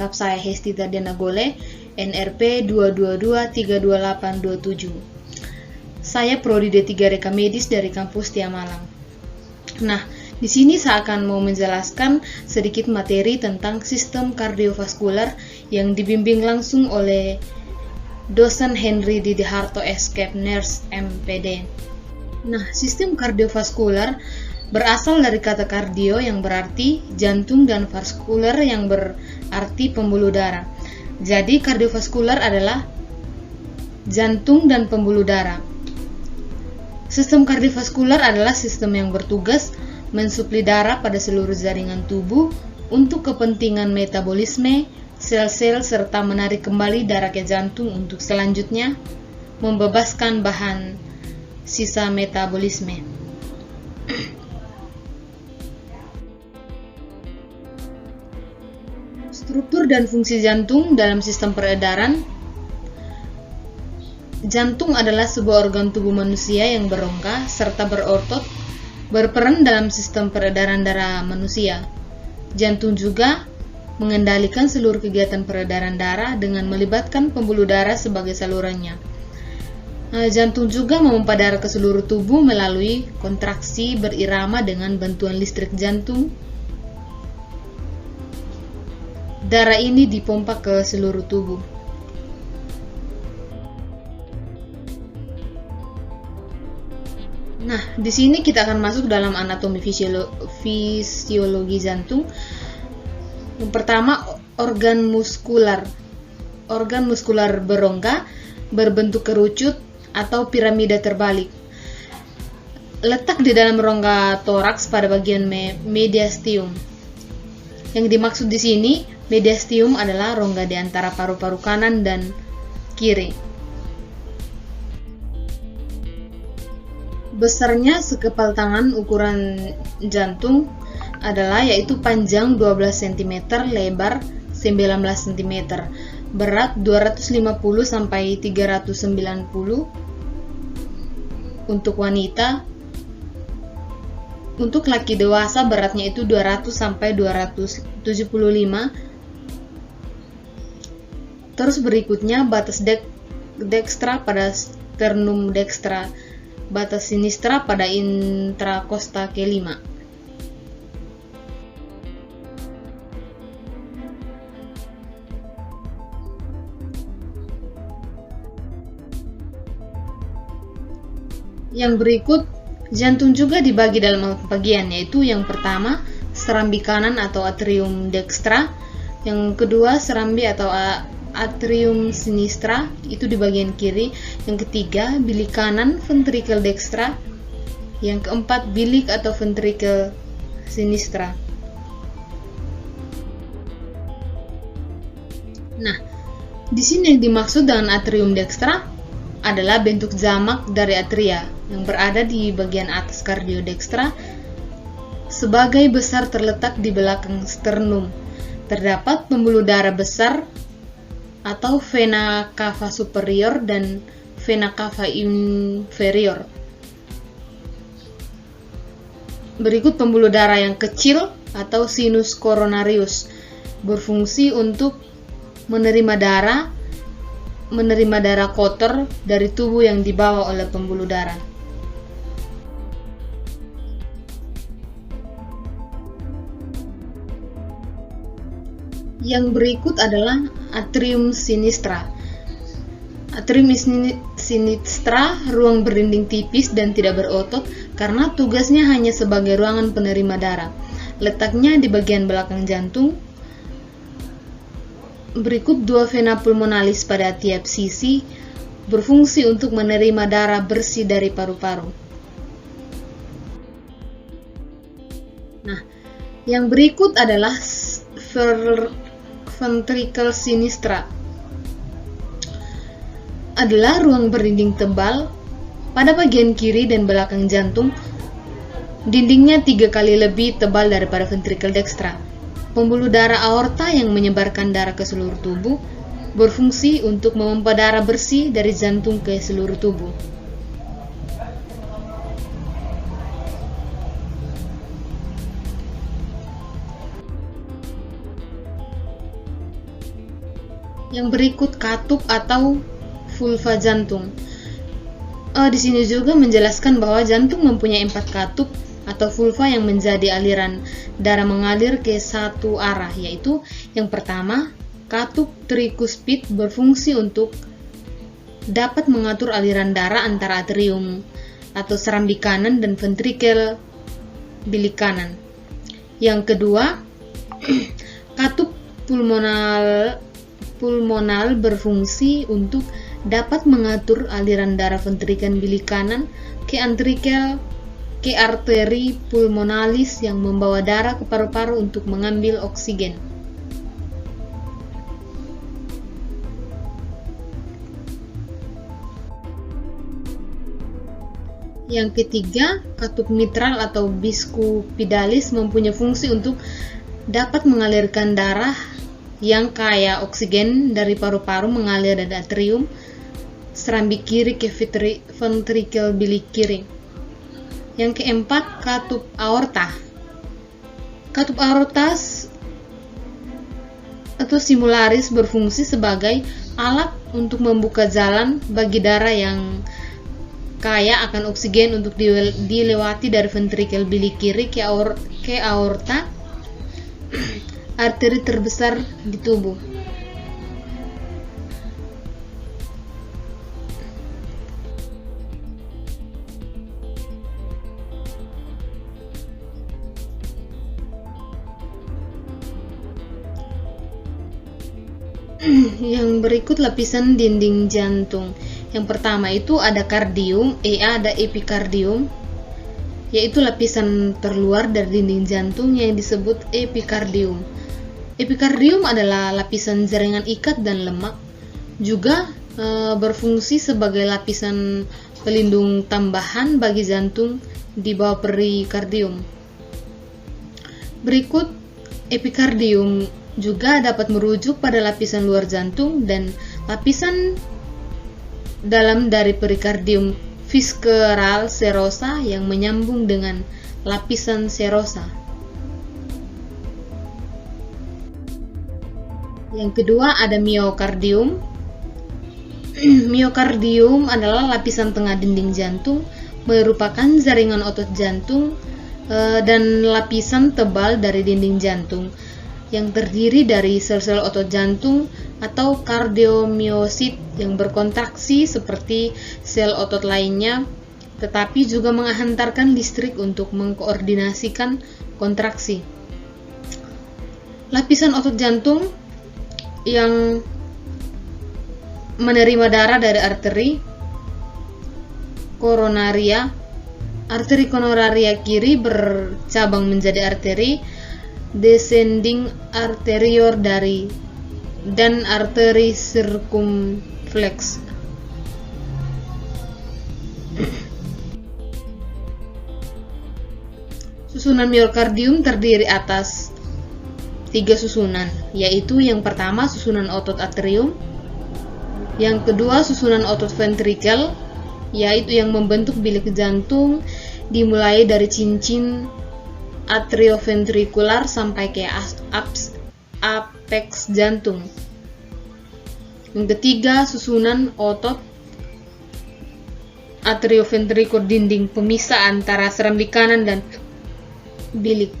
lengkap saya Hesti Tadiana Gole, NRP 222-32827. Saya Prodi D3 Reka Medis dari kampus Tia Malang. Nah, di sini saya akan mau menjelaskan sedikit materi tentang sistem kardiovaskular yang dibimbing langsung oleh dosen Henry Didi Harto SCAP Nurse MPD. Nah, sistem kardiovaskular berasal dari kata kardio yang berarti jantung dan vaskuler yang berarti pembuluh darah. Jadi kardiovaskular adalah jantung dan pembuluh darah. Sistem kardiovaskular adalah sistem yang bertugas mensuplai darah pada seluruh jaringan tubuh untuk kepentingan metabolisme sel-sel serta menarik kembali darah ke jantung untuk selanjutnya membebaskan bahan sisa metabolisme. Struktur dan fungsi jantung dalam sistem peredaran. Jantung adalah sebuah organ tubuh manusia yang berongga serta berotot, berperan dalam sistem peredaran darah manusia. Jantung juga mengendalikan seluruh kegiatan peredaran darah dengan melibatkan pembuluh darah sebagai salurannya. Jantung juga memompa darah ke seluruh tubuh melalui kontraksi berirama dengan bantuan listrik jantung. Darah ini dipompa ke seluruh tubuh. Nah, di sini kita akan masuk dalam anatomi fisiologi jantung. Yang pertama, organ muskular. Organ muskular berongga berbentuk kerucut atau piramida terbalik. Letak di dalam rongga toraks pada bagian mediastinum. Yang dimaksud di sini, mediastinum adalah rongga di antara paru-paru kanan dan kiri. Besarnya sekepal tangan ukuran jantung adalah yaitu panjang 12 cm, lebar 19 cm, berat 250 sampai 390 untuk wanita. Untuk laki dewasa beratnya itu 200 sampai 275. Terus berikutnya batas dekstra pada sternum dekstra, batas sinistra pada intrakosta kelima. Yang berikut, jantung juga dibagi dalam 4 bagian, yaitu yang pertama serambi kanan atau atrium dekstra, yang kedua serambi atau atrium sinistra, itu di bagian kiri, yang ketiga bilik kanan ventrikel dekstra, yang keempat bilik atau ventrikel sinistra. Nah, di sini yang dimaksud dengan atrium dekstra adalah bentuk jamak dari atria yang berada di bagian atas kardiodekstra. Sebagai besar terletak di belakang sternum. Terdapat pembuluh darah besar atau vena cava superior dan vena cava inferior. Berikut pembuluh darah yang kecil atau sinus coronarius, berfungsi untuk menerima darah kotor dari tubuh yang dibawa oleh pembuluh darah. Yang berikut adalah atrium sinistra. Atrium sinistra ruang berdinding tipis dan tidak berotot karena tugasnya hanya sebagai ruangan penerima darah. Letaknya di bagian belakang jantung. Berikut 2 vena pulmonalis pada tiap sisi berfungsi untuk menerima darah bersih dari paru-paru. Nah, yang berikut adalah ventricle sinistra. Adalah ruang berdinding tebal pada bagian kiri dan belakang jantung. Dindingnya 3 kali lebih tebal daripada ventricle dekstra. Pembuluh darah aorta yang menyebarkan darah ke seluruh tubuh berfungsi untuk memompa darah bersih dari jantung ke seluruh tubuh. Yang berikut katup atau vulva jantung. Di sini juga menjelaskan bahwa jantung mempunyai 4 katup atau vulva yang menjadi aliran darah mengalir ke satu arah, yaitu yang pertama, katup trikuspid berfungsi untuk dapat mengatur aliran darah antara atrium atau serambi kanan dan ventrikel bilik kanan. Yang kedua, katup pulmonal berfungsi untuk dapat mengatur aliran darah ventrikel bilik kanan ke arteri pulmonalis yang membawa darah ke paru-paru untuk mengambil oksigen. Yang ketiga, katup mitral atau biskupidalis mempunyai fungsi untuk dapat mengalirkan darah yang kaya oksigen dari paru-paru mengalir dari atrium serambi kiri ke ventrikel bilik kiri. Yang keempat, katup aorta. Katup aorta atau simularis berfungsi sebagai alat untuk membuka jalan bagi darah yang kaya akan oksigen untuk dilewati dari ventrikel bilik kiri ke aorta, arteri terbesar di tubuh. Yang berikut lapisan dinding jantung. Yang pertama itu ada kardium, ada epikardium, yaitu lapisan terluar dari dinding jantung yang disebut epikardium. Epikardium adalah lapisan jaringan ikat dan lemak, juga berfungsi sebagai lapisan pelindung tambahan bagi jantung di bawah perikardium. Berikut, epikardium juga dapat merujuk pada lapisan luar jantung dan lapisan dalam dari perikardium visceral serosa yang menyambung dengan lapisan serosa. Yang kedua ada miokardium. Miokardium adalah lapisan tengah dinding jantung, merupakan jaringan otot jantung dan lapisan tebal dari dinding jantung yang terdiri dari sel-sel otot jantung atau kardiomiosit yang berkontraksi seperti sel otot lainnya, tetapi juga menghantarkan listrik untuk mengkoordinasikan kontraksi. Lapisan otot jantung yang menerima darah dari arteri koronaria. Arteri koronaria kiri bercabang menjadi arteri descending arterior dan arteri circumflex. Susunan miokardium terdiri atas 3 susunan, yaitu yang pertama susunan otot atrium, yang kedua susunan otot ventrikel, yaitu yang membentuk bilik jantung dimulai dari cincin atrioventrikular sampai ke apex jantung. Yang ketiga, susunan otot atrioventrikur dinding pemisah antara serambi kanan dan bilik.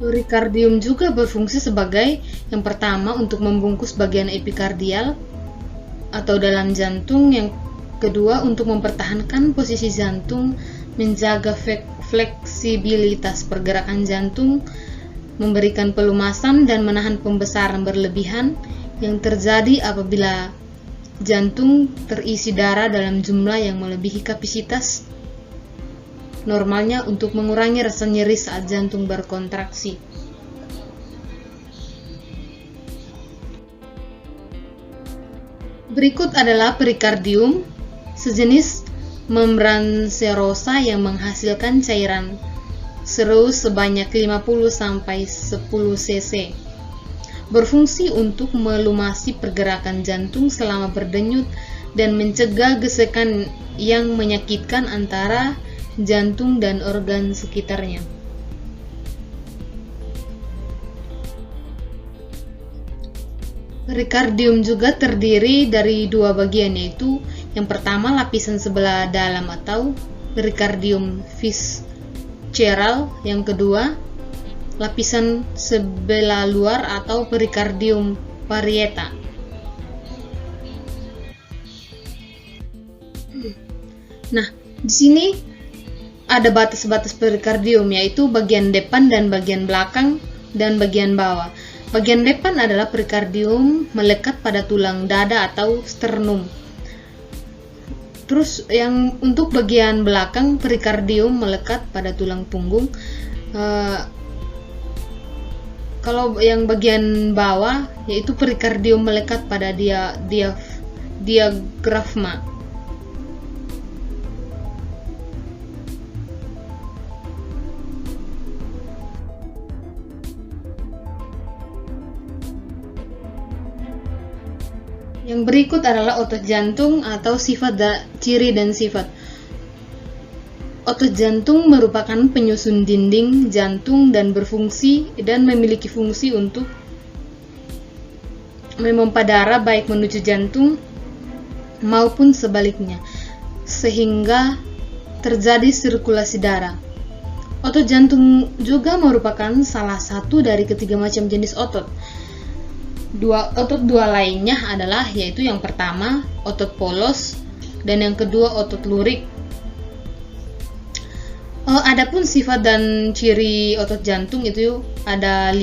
Perikardium juga berfungsi sebagai yang pertama untuk membungkus bagian epikardial atau dalam jantung, yang kedua untuk mempertahankan posisi jantung, menjaga fleksibilitas pergerakan jantung, memberikan pelumasan dan menahan pembesaran berlebihan yang terjadi apabila jantung terisi darah dalam jumlah yang melebihi kapasitas normalnya untuk mengurangi rasa nyeri saat jantung berkontraksi. Berikut adalah perikardium, sejenis membran serosa yang menghasilkan cairan serous sebanyak 50-10 cc. Berfungsi untuk melumasi pergerakan jantung selama berdenyut dan mencegah gesekan yang menyakitkan antara jantung dan organ sekitarnya. Perikardium juga terdiri dari dua bagian, yaitu yang pertama lapisan sebelah dalam atau perikardium visceral, yang kedua lapisan sebelah luar atau perikardium parieta. Nah, di sini ada batas-batas perikardium, yaitu bagian depan dan bagian belakang dan bagian bawah. Bagian depan adalah perikardium melekat pada tulang dada atau sternum. Terus yang untuk bagian belakang perikardium melekat pada tulang punggung. Kalau yang bagian bawah yaitu perikardium melekat pada diafragma. Yang berikut adalah otot jantung atau sifat ciri dan sifat. Otot jantung merupakan penyusun dinding jantung dan berfungsi dan memiliki fungsi untuk memompa darah baik menuju jantung maupun sebaliknya, sehingga terjadi sirkulasi darah. Otot jantung juga merupakan salah satu dari ketiga macam jenis otot. Otot dua lainnya adalah yaitu yang pertama otot polos dan yang kedua otot lurik. Adapun sifat dan ciri otot jantung itu ada 5.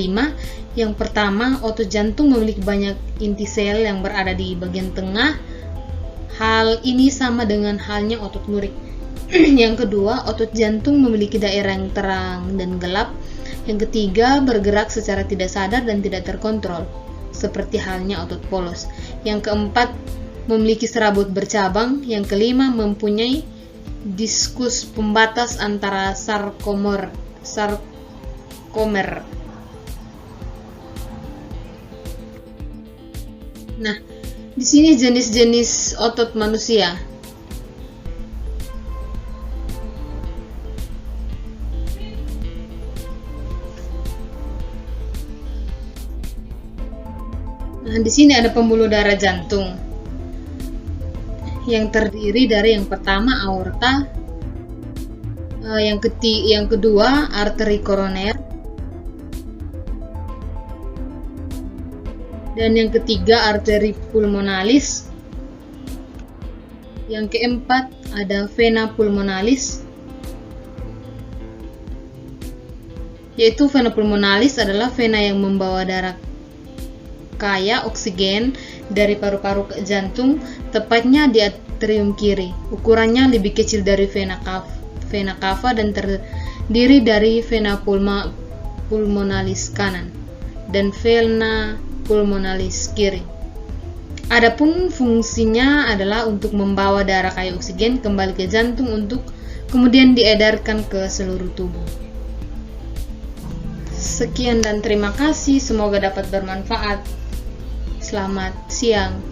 Yang pertama, otot jantung memiliki banyak inti sel yang berada di bagian tengah. Hal ini sama dengan halnya otot lurik. Yang kedua, otot jantung memiliki daerah yang terang dan gelap. Yang ketiga, bergerak secara tidak sadar dan tidak terkontrol, seperti halnya otot polos. Yang keempat, memiliki serabut bercabang. Yang kelima, mempunyai diskus pembatas antara sarkomer. Nah, di sini jenis-jenis otot manusia. Nah, di sini ada pembuluh darah jantung yang terdiri dari yang pertama aorta, yang kedua arteri koroner, dan yang ketiga arteri pulmonalis. Yang keempat ada vena pulmonalis, yaitu vena pulmonalis adalah vena yang membawa darah kaya oksigen dari paru-paru ke jantung, tepatnya di atrium kiri. Ukurannya lebih kecil dari vena cava dan terdiri dari vena pulmonalis kanan dan vena pulmonalis kiri. Adapun fungsinya adalah untuk membawa darah kaya oksigen kembali ke jantung untuk kemudian diedarkan ke seluruh tubuh. Sekian dan terima kasih, semoga dapat bermanfaat. Selamat siang.